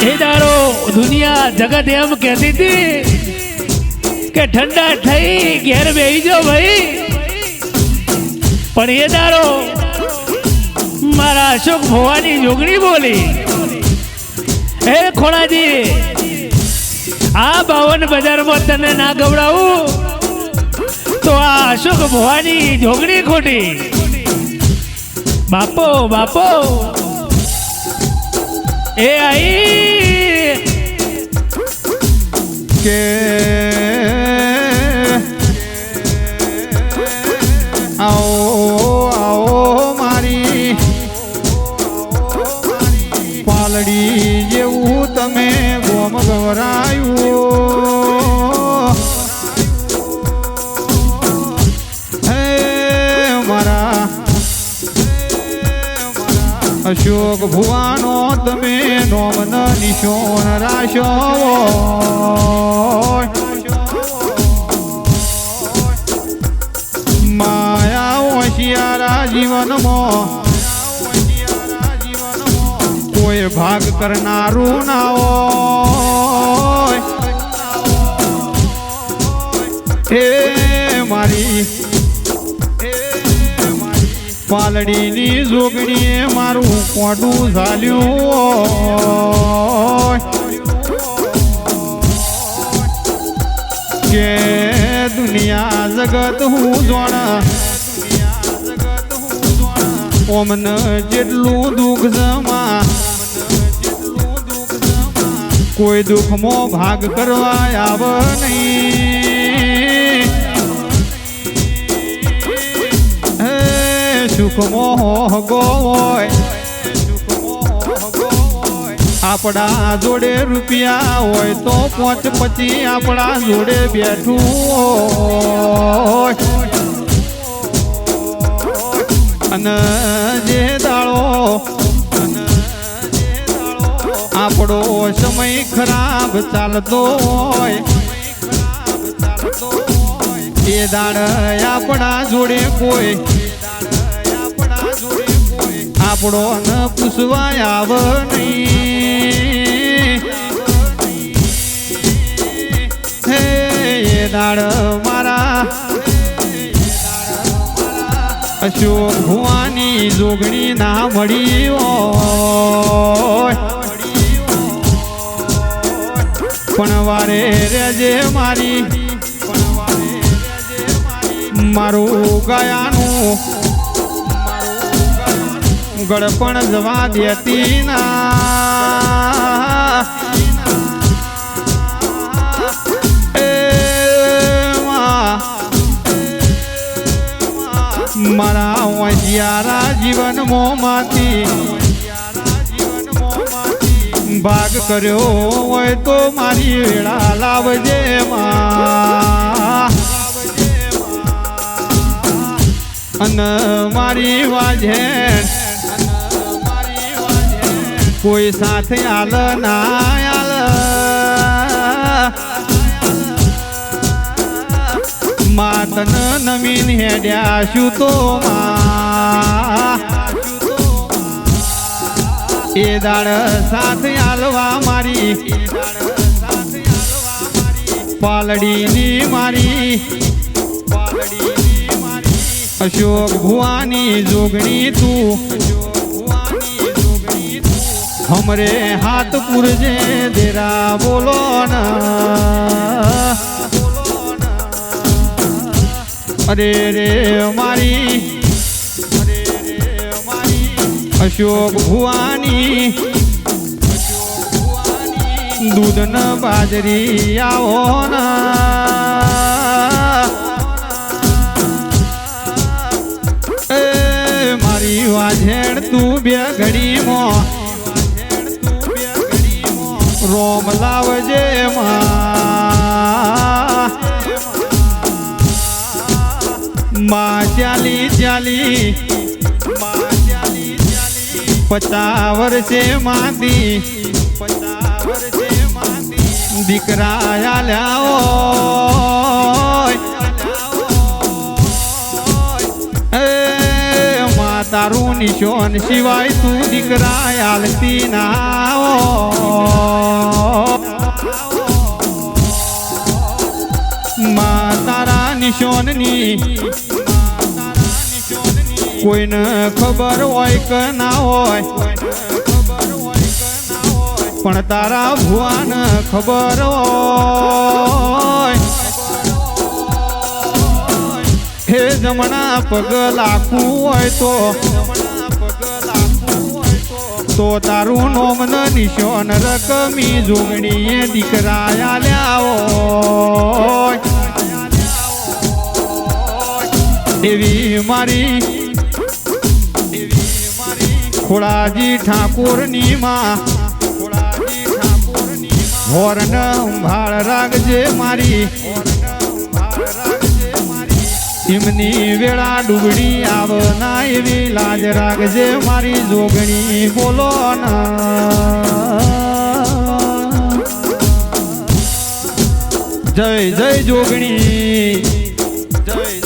એ દારો દુનિયા જગત એમ કહેતી હતી કે ઠંડા થઈ ઘેર બેહી જો ભાઈ, પણ એ દારો મારા અશોક ભવાની જોગણી બોલી, હે ખોડાજી આ 52 બજારમાં તને ના ગવડાવું તો આ અશોક ભવાની જોગણી ખોટી. બાપો બાપો એ આઈ કે આવો આવો મારી પાલડી જેવું તમે ગોમ ગવરાયું. હે મારા અશોક ભુવાનો તમે નોમન નિશોન રાશો. માયા હોશિયારા જીવનમાં કોઈ ભાગ કરનારું ના હોય. હે મારી પાલડીની જોગણીએ મારું કોટું ઝાલ્યું કે દુનિયા જગત હું જોણ ઓમન જેટલું દુઃખ જમા કોઈ દુઃખમાં ભાગ કરવા આવ નહીં. સુખમાં હોગો હોય આપણા જોડે રૂપિયા હોય તો 5-25 આપણા જોડે બેઠું હોય. અને જે દાડો આપણો સમય ખરાબ ચાલતો હોય એ દાડ આપણા જોડે કોઈ આપણો ન પૂછવા આવ નહીં. હે એ દાડ મારા અશોક ભુવાની જોગણી ના મળી હોય પણ વારે રેજે મારી મારું ગાયાનું ગળપણ જવા દેતી ના. મારા હોશિયારા જીવન મોંમાંથી ભાગ કર્યો હોય તો મારી વેળા લાવજે માં. અને મારી વાજેણ કોઈ સાથે આલ ના આલ માતન નમીન હેડ્યા શું તો એ દાડ સાથે આલવા મારી પાલડીની મારી અશોક ભુવાની જોગણી તું हमरे हाथ पुरजे देरा बोलो ना. अरे रे मारी अशोक भुवानी दूध न बाजरी आओ ना. ए मारी वाझेड़ तू बे घड़ी मो रोम लावजे माँ चाली चाली 50 वर्षे माती दीकरा आल्या તારું નિશાન સિવાય તું દીકરા આલતી ના માં તારા નિશાનની કોઈને ખબર હોય કે ના હોય પણ તારા ભુવાને ખબર હોય હે જમણા પગ લાખું હોય તો તારું નોમ ન નિશાન રકમી જોગણીએ દીકરા આલ્યા હોય દેવી મારી ખોડાજી ઠાકોરની માં હોર્ન ભાળ રાખજે મારી એમની વેળા ડુગડી આવના એવી લાજ રાખજે મારી જોગણી બોલો જય જય જોગણી જય